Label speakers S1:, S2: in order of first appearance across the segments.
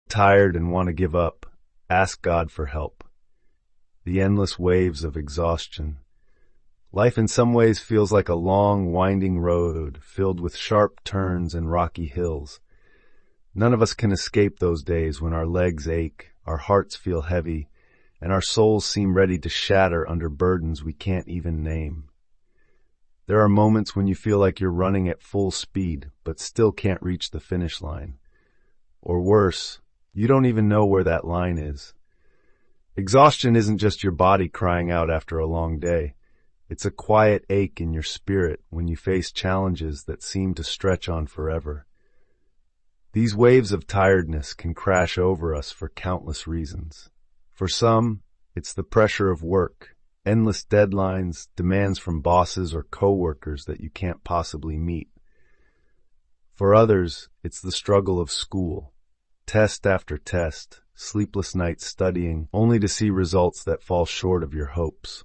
S1: Tired and want to give up, ask God for help. The endless waves of exhaustion. Life in some ways feels like a long, winding road filled with sharp turns and rocky hills. None of us can escape those days when our legs ache, our hearts feel heavy, and our souls seem ready to shatter under burdens we can't even name. There are moments when you feel like you're running at full speed, but still can't reach the finish line. Or worse, you don't even know where that line is. Exhaustion isn't just your body crying out after a long day. It's a quiet ache in your spirit when you face challenges that seem to stretch on forever. These waves of tiredness can crash over us for countless reasons. For some, it's the pressure of work, endless deadlines, demands from bosses or coworkers that you can't possibly meet. For others, it's the struggle of school, test after test, sleepless nights studying, only to see results that fall short of your hopes.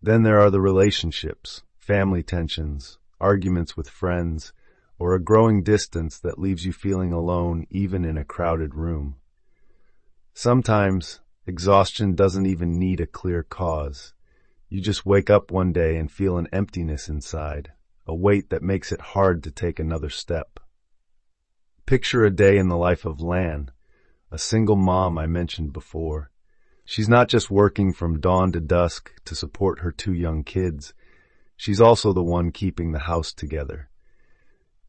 S1: Then there are the relationships, family tensions, arguments with friends, or a growing distance that leaves you feeling alone even in a crowded room. Sometimes, exhaustion doesn't even need a clear cause. You just wake up one day and feel an emptiness inside, a weight that makes it hard to take another step. Picture a day in the life of Lan, a single mom I mentioned before. She's not just working from dawn to dusk to support her 2 young kids. She's also the one keeping the house together.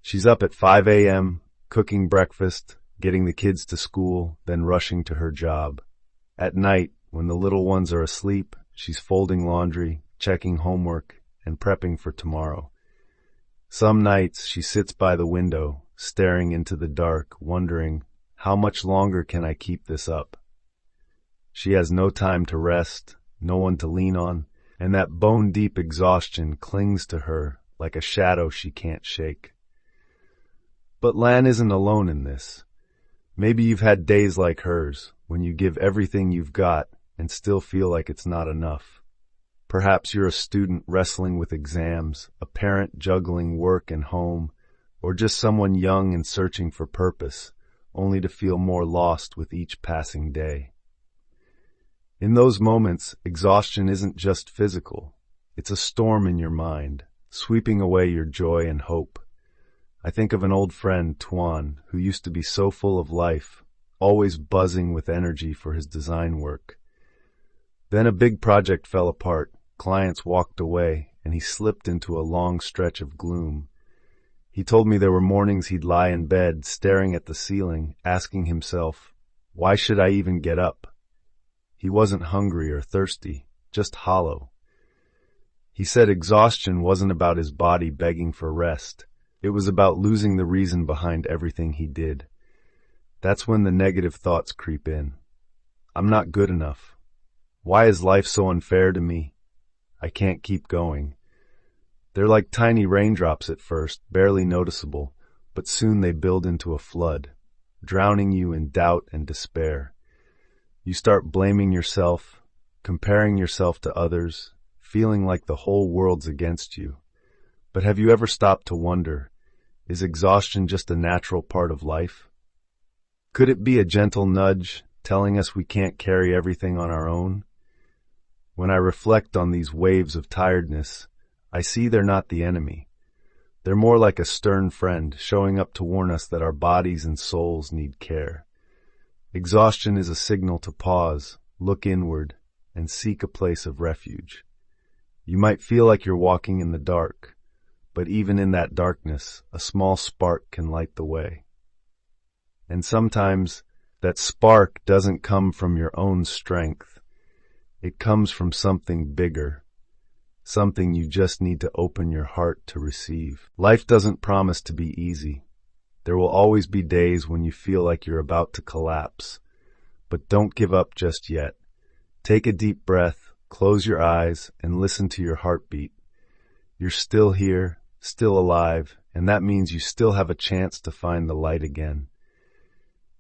S1: She's up at 5 a.m., cooking breakfast, getting the kids to school, then rushing to her job. At night, when the little ones are asleep, she's folding laundry, checking homework, and prepping for tomorrow. Some nights she sits by the window, staring into the dark, wondering, how much longer can I keep this up? She has no time to rest, no one to lean on, and that bone-deep exhaustion clings to her like a shadow she can't shake. But Lan isn't alone in this. Maybe you've had days like hers, when you give everything you've got and still feel like it's not enough. Perhaps you're a student wrestling with exams, a parent juggling work and home, or just someone young and searching for purpose, only to feel more lost with each passing day. In those moments, exhaustion isn't just physical. It's a storm in your mind, sweeping away your joy and hope. I think of an old friend, Tuan, who used to be so full of life, always buzzing with energy for his design work. Then a big project fell apart, clients walked away, and he slipped into a long stretch of gloom. He told me there were mornings he'd lie in bed, staring at the ceiling, asking himself, why should I even get up? He wasn't hungry or thirsty, just hollow. He said exhaustion wasn't about his body begging for rest. It was about losing the reason behind everything he did. That's when the negative thoughts creep in. I'm not good enough. Why is life so unfair to me? I can't keep going. They're like tiny raindrops at first, barely noticeable, but soon they build into a flood, drowning you in doubt and despair. You start blaming yourself, comparing yourself to others, feeling like the whole world's against you. But have you ever stopped to wonder, is exhaustion just a natural part of life? Could it be a gentle nudge telling us we can't carry everything on our own? When I reflect on these waves of tiredness, I see they're not the enemy. They're more like a stern friend showing up to warn us that our bodies and souls need care. Exhaustion is a signal to pause, look inward, and seek a place of refuge. You might feel like you're walking in the dark, but even in that darkness, a small spark can light the way. And sometimes, that spark doesn't come from your own strength. It comes from something bigger, something you just need to open your heart to receive. Life doesn't promise to be easy. There will always be days when you feel like you're about to collapse. But don't give up just yet. Take a deep breath, close your eyes, and listen to your heartbeat. You're still here, still alive, and that means you still have a chance to find the light again.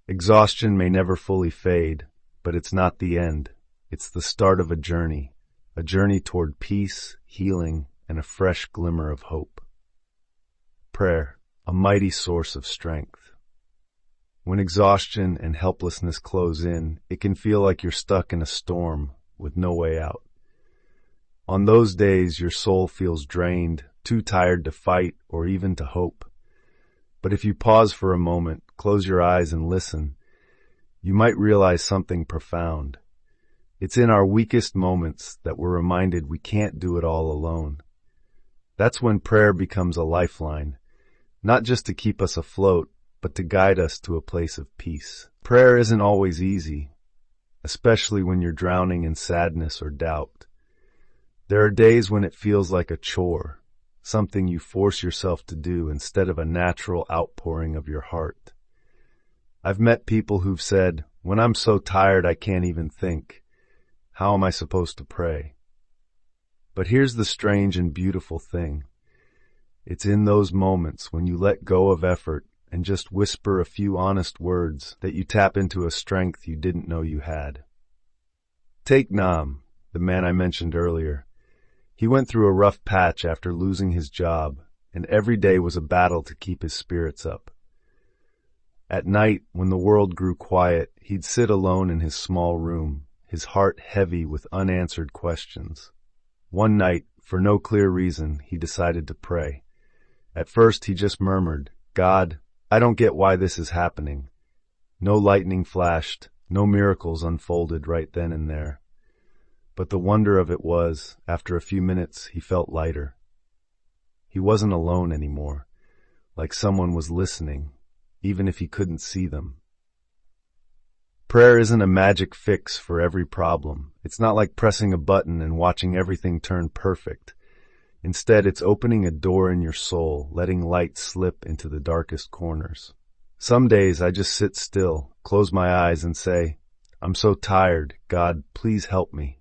S1: Exhaustion may never fully fade, but it's not the end. It's the start of a journey toward peace, healing, and a fresh glimmer of hope. Prayer, a mighty source of strength. When exhaustion and helplessness close in, it can feel like you're stuck in a storm with no way out. On those days, your soul feels drained, too tired to fight or even to hope. But if you pause for a moment, close your eyes and listen, you might realize something profound. It's in our weakest moments that we're reminded we can't do it all alone. That's when prayer becomes a lifeline, not just to keep us afloat, but to guide us to a place of peace. Prayer isn't always easy, especially when you're drowning in sadness or doubt. There are days when it feels like a chore, something you force yourself to do instead of a natural outpouring of your heart. I've met people who've said, "When I'm so tired I can't even think. How am I supposed to pray?" But here's the strange and beautiful thing. It's in those moments when you let go of effort and just whisper a few honest words that you tap into a strength you didn't know you had. Take Nam, the man I mentioned earlier. He went through a rough patch after losing his job, and every day was a battle to keep his spirits up. At night, when the world grew quiet, he'd sit alone in his small room, his heart heavy with unanswered questions. One night, for no clear reason, he decided to pray. At first, he just murmured, "God, I don't get why this is happening." No lightning flashed, no miracles unfolded right then and there. But the wonder of it was, after a few minutes, he felt lighter. He wasn't alone anymore, like someone was listening, even if he couldn't see them. Prayer isn't a magic fix for every problem. It's not like pressing a button and watching everything turn perfect. Instead, it's opening a door in your soul, letting light slip into the darkest corners. Some days I just sit still, close my eyes and say, "I'm so tired, God, please help me."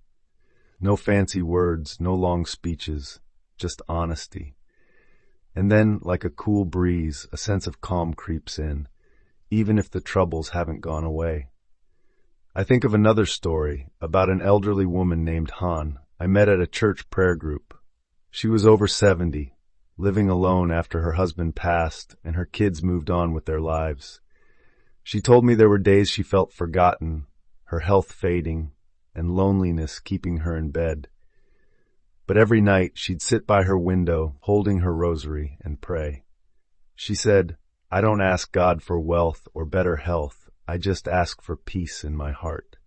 S1: No fancy words, no long speeches, just honesty. And then, like a cool breeze, a sense of calm creeps in, even if the troubles haven't gone away. I think of another story about an elderly woman named Han I met at a church prayer group. She was over 70, living alone after her husband passed and her kids moved on with their lives. She told me there were days she felt forgotten, her health fading, and loneliness keeping her in bed. But every night she'd sit by her window, holding her rosary, and pray. She said, "I don't ask God for wealth or better health. I just ask for peace in my heart."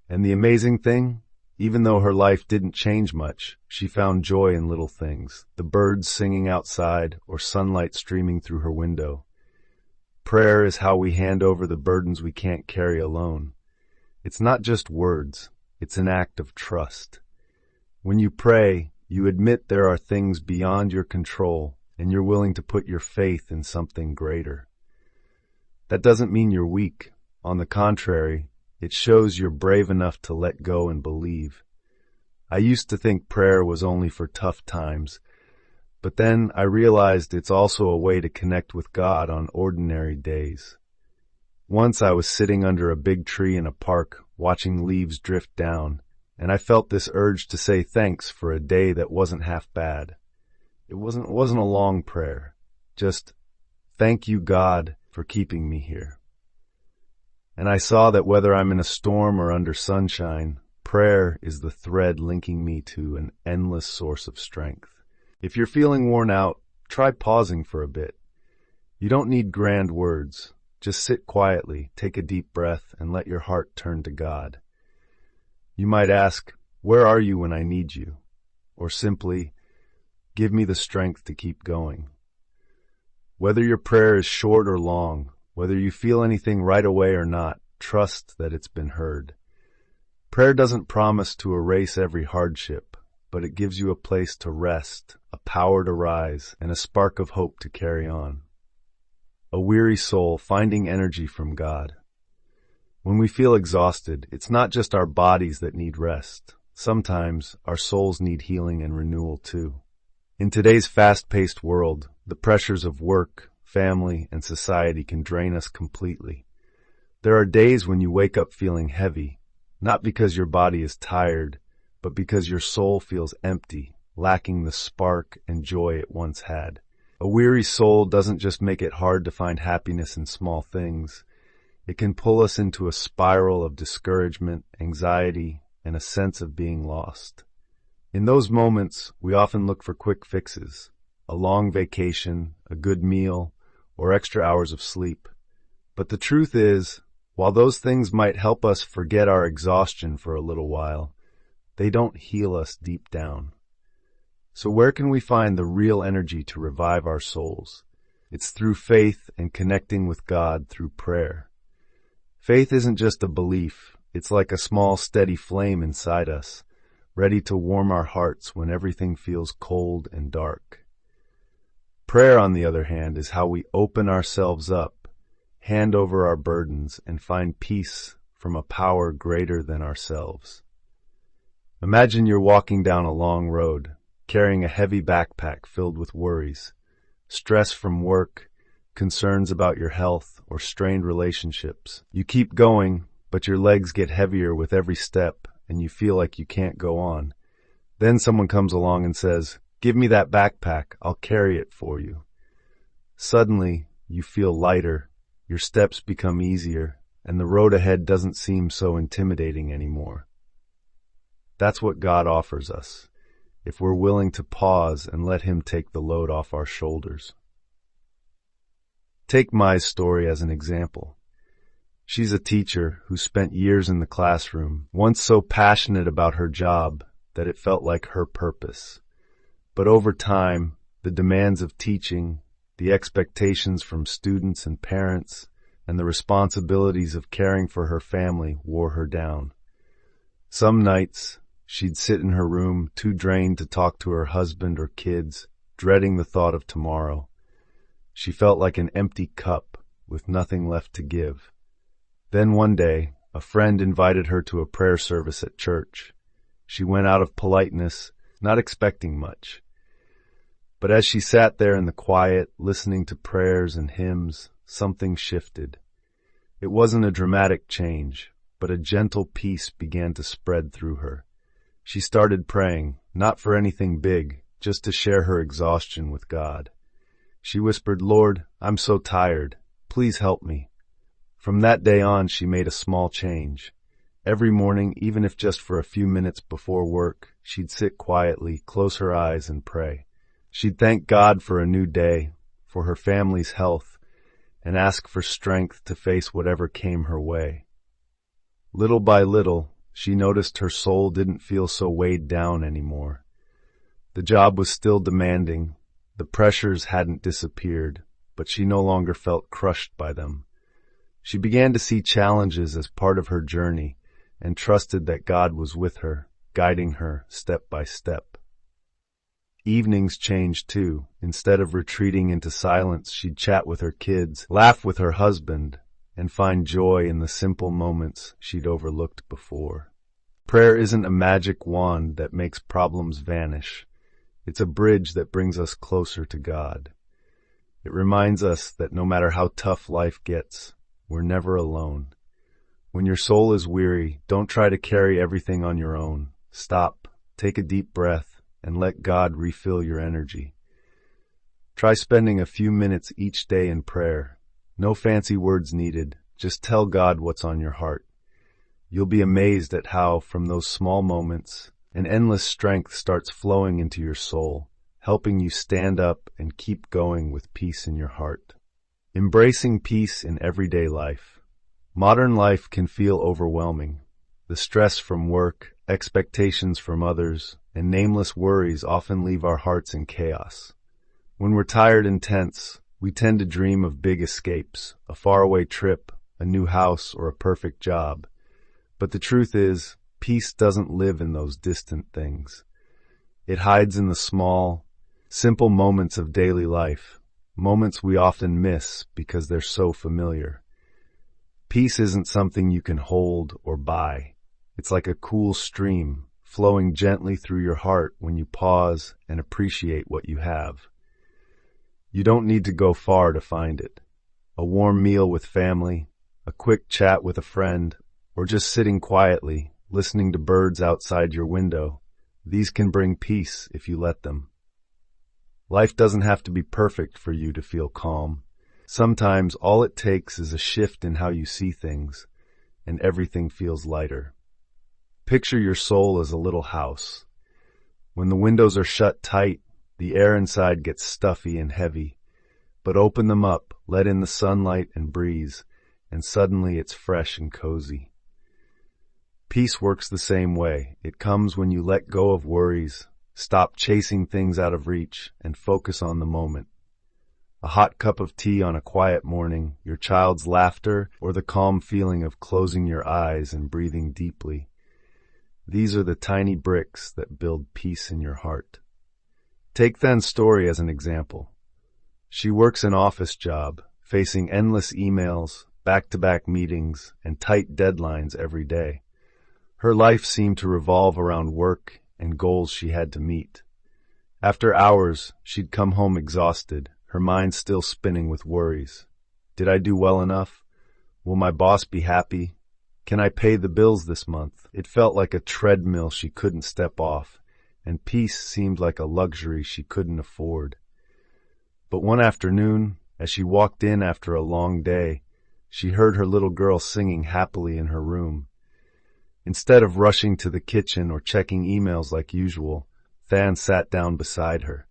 S1: And the amazing thing? Even though her life didn't change much, she found joy in little things, the birds singing outside or sunlight streaming through her window. Prayer is how we hand over the burdens we can't carry alone. It's not just words, it's an act of trust. When you pray, you admit there are things beyond your control, and you're willing to put your faith in something greater. That doesn't mean you're weak. On the contrary, it shows you're brave enough to let go and believe. I used to think prayer was only for tough times, but then I realized it's also a way to connect with God on ordinary days. Once I was sitting under a big tree in a park, watching leaves drift down, and I felt this urge to say thanks for a day that wasn't half bad. It wasn't a long prayer, just, "Thank you, God, for keeping me here." And I saw that whether I'm in a storm or under sunshine, prayer is the thread linking me to an endless source of strength. If you're feeling worn out, try pausing for a bit. You don't need grand words. Just sit quietly, take a deep breath, and let your heart turn to God. You might ask, "Where are you when I need you?" Or simply, "Give me the strength to keep going." Whether your prayer is short or long, whether you feel anything right away or not, trust that it's been heard. Prayer doesn't promise to erase every hardship, but it gives you a place to rest, a power to rise, and a spark of hope to carry on. A weary soul finding energy from God. When we feel exhausted, it's not just our bodies that need rest. Sometimes our souls need healing and renewal too. In today's fast-paced world, the pressures of work, family, and society can drain us completely. There are days when you wake up feeling heavy, not because your body is tired, but because your soul feels empty, lacking the spark and joy it once had. A weary soul doesn't just make it hard to find happiness in small things. It can pull us into a spiral of discouragement, anxiety, and a sense of being lost. In those moments, we often look for quick fixes, a long vacation, a good meal, or extra hours of sleep. But the truth is, while those things might help us forget our exhaustion for a little while, they don't heal us deep down. So where can we find the real energy to revive our souls? It's through faith and connecting with God through prayer. Faith isn't just a belief, it's like a small steady flame inside us, ready to warm our hearts when everything feels cold and dark. Prayer, on the other hand, is how we open ourselves up, hand over our burdens, and find peace from a power greater than ourselves. Imagine you're walking down a long road, carrying a heavy backpack filled with worries, stress from work, concerns about your health, or strained relationships. You keep going, but your legs get heavier with every step, and you feel like you can't go on. Then someone comes along and says, "Give me that backpack, I'll carry it for you." Suddenly, you feel lighter, your steps become easier, and the road ahead doesn't seem so intimidating anymore. That's what God offers us, if we're willing to pause and let Him take the load off our shoulders. Take Mai's story as an example. She's a teacher who spent years in the classroom, once so passionate about her job that it felt like her purpose. But over time, the demands of teaching, the expectations from students and parents, and the responsibilities of caring for her family wore her down. Some nights, she'd sit in her room, too drained to talk to her husband or kids, dreading the thought of tomorrow. She felt like an empty cup with nothing left to give. Then one day, a friend invited her to a prayer service at church. She went out of politeness, not expecting much. But as she sat there in the quiet, listening to prayers and hymns, something shifted. It wasn't a dramatic change, but a gentle peace began to spread through her. She started praying, not for anything big, just to share her exhaustion with God. She whispered, "Lord, I'm so tired. Please help me." From that day on, she made a small change. Every morning, even if just for a few minutes before work, she'd sit quietly, close her eyes, and pray. She'd thank God for a new day, for her family's health, and ask for strength to face whatever came her way. Little by little, she noticed her soul didn't feel so weighed down anymore. The job was still demanding, the pressures hadn't disappeared, but she no longer felt crushed by them. She began to see challenges as part of her journey and trusted that God was with her, guiding her step by step. Evenings changed too. Instead of retreating into silence, she'd chat with her kids, laugh with her husband, and find joy in the simple moments she'd overlooked before. Prayer isn't a magic wand that makes problems vanish. It's a bridge that brings us closer to God. It reminds us that no matter how tough life gets, we're never alone. When your soul is weary, don't try to carry everything on your own. Stop, take a deep breath, and let God refill your energy. Try spending a few minutes each day in prayer. No fancy words needed, just tell God what's on your heart. You'll be amazed at how, from those small moments, an endless strength starts flowing into your soul, helping you stand up and keep going with peace in your heart. Embracing peace in everyday life. Modern life can feel overwhelming. The stress from work, expectations from others, and nameless worries often leave our hearts in chaos. When we're tired and tense, we tend to dream of big escapes, a faraway trip, a new house, or a perfect job. But the truth is, peace doesn't live in those distant things. It hides in the small, simple moments of daily life, moments we often miss because they're so familiar. Peace isn't something you can hold or buy. It's like a cool stream, flowing gently through your heart when you pause and appreciate what you have. You don't need to go far to find it. A warm meal with family, a quick chat with a friend, or just sitting quietly, listening to birds outside your window. These can bring peace if you let them. Life doesn't have to be perfect for you to feel calm. Sometimes all it takes is a shift in how you see things, and everything feels lighter. Picture your soul as a little house. When the windows are shut tight, the air inside gets stuffy and heavy. But open them up, let in the sunlight and breeze, and suddenly it's fresh and cozy. Peace works the same way. It comes when you let go of worries, stop chasing things out of reach, and focus on the moment. A hot cup of tea on a quiet morning, your child's laughter, or the calm feeling of closing your eyes and breathing deeply. These are the tiny bricks that build peace in your heart. Take Tuan's story as an example. She works an office job, facing endless emails, back-to-back meetings, and tight deadlines every day. Her life seemed to revolve around work and goals she had to meet. After hours, she'd come home exhausted, her mind still spinning with worries. Did I do well enough? Will my boss be happy? Can I pay the bills this month? It felt like a treadmill she couldn't step off, and peace seemed like a luxury she couldn't afford. But one afternoon, as she walked in after a long day, she heard her little girl singing happily in her room. Instead of rushing to the kitchen or checking emails like usual, Tuan sat down beside her.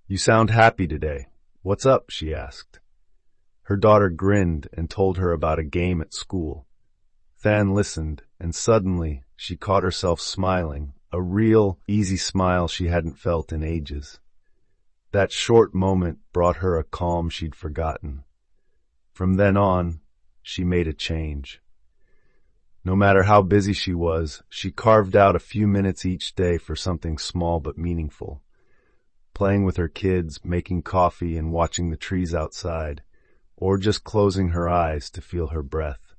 S1: "You sound happy today. What's up?" she asked. Her daughter grinned and told her about a game at school. Tuan listened, and suddenly she caught herself smiling, a real, easy smile she hadn't felt in ages. That short moment brought her a calm she'd forgotten. From then on, she made a change. No matter how busy she was, she carved out a few minutes each day for something small but meaningful. Playing with her kids, making coffee and watching the trees outside, or just closing her eyes to feel her breath.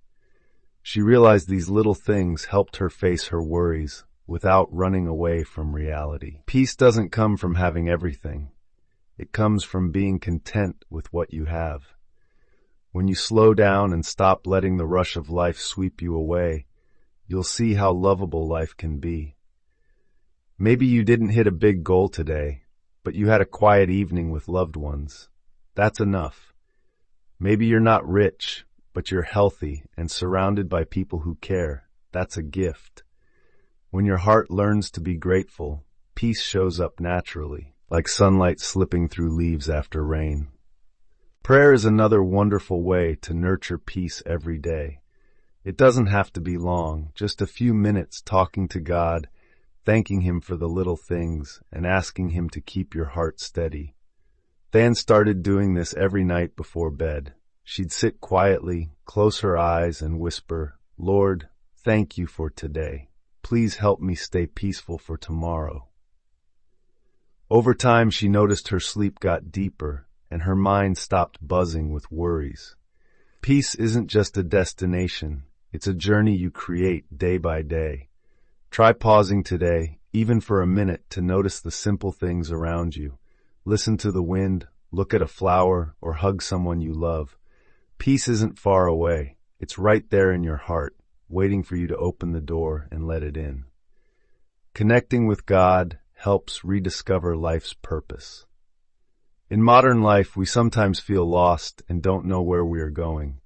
S1: She realized these little things helped her face her worries without running away from reality. Peace doesn't come from having everything. It comes from being content with what you have. When you slow down and stop letting the rush of life sweep you away, you'll see how lovable life can be. Maybe you didn't hit a big goal today, but you had a quiet evening with loved ones. That's enough. Maybe you're not rich, but you're healthy and surrounded by people who care. That's a gift. When your heart learns to be grateful, peace shows up naturally, like sunlight slipping through leaves after rain. Prayer is another wonderful way to nurture peace every day. It doesn't have to be long, just a few minutes talking to God, thanking Him for the little things, and asking Him to keep your heart steady. Tuan started doing this every night before bed. She'd sit quietly, close her eyes, and whisper, "Lord, thank you for today. Please help me stay peaceful for tomorrow." Over time, she noticed her sleep got deeper, and her mind stopped buzzing with worries. Peace isn't just a destination, it's a journey you create day by day. Try pausing today, even for a minute, to notice the simple things around you. Listen to the wind, look at a flower, or hug someone you love. Peace isn't far away. It's right there in your heart, waiting for you to open the door and let it in. Connecting with God helps rediscover life's purpose. In modern life, we sometimes feel lost and don't know where we are going.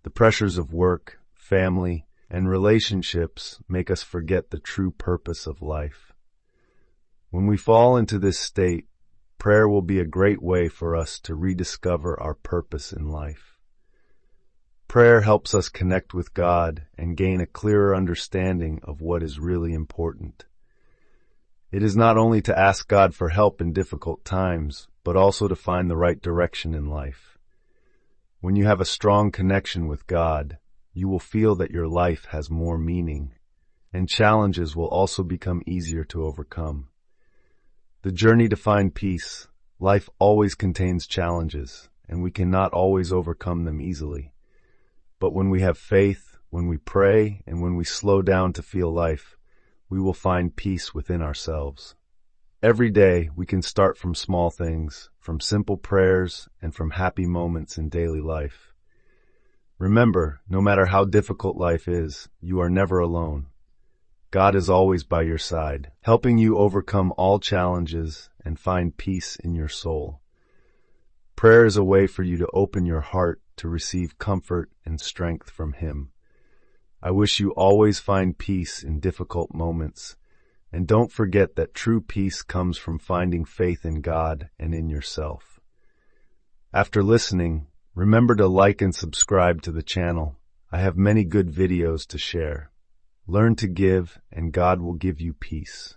S1: The pressures of work, family, and relationships make us forget the true purpose of life. When we fall into this state, prayer will be a great way for us to rediscover our purpose in life. Prayer helps us connect with God and gain a clearer understanding of what is really important. It is not only to ask God for help in difficult times, but also to find the right direction in life. When you have a strong connection with God, you will feel that your life has more meaning, and challenges will also become easier to overcome. The journey to find peace, life always contains challenges, and we cannot always overcome them easily. But when we have faith, when we pray, and when we slow down to feel life, we will find peace within ourselves. Every day, we can start from small things, from simple prayers, and from happy moments in daily life. Remember, no matter how difficult life is, you are never alone. God is always by your side, helping you overcome all challenges and find peace in your soul. Prayer is a way for you to open your heart to receive comfort and strength from Him. I wish you always find peace in difficult moments, and don't forget that true peace comes from finding faith in God and in yourself. After listening, remember to like and subscribe to the channel. I have many good videos to share. Learn to give, and God will give you peace.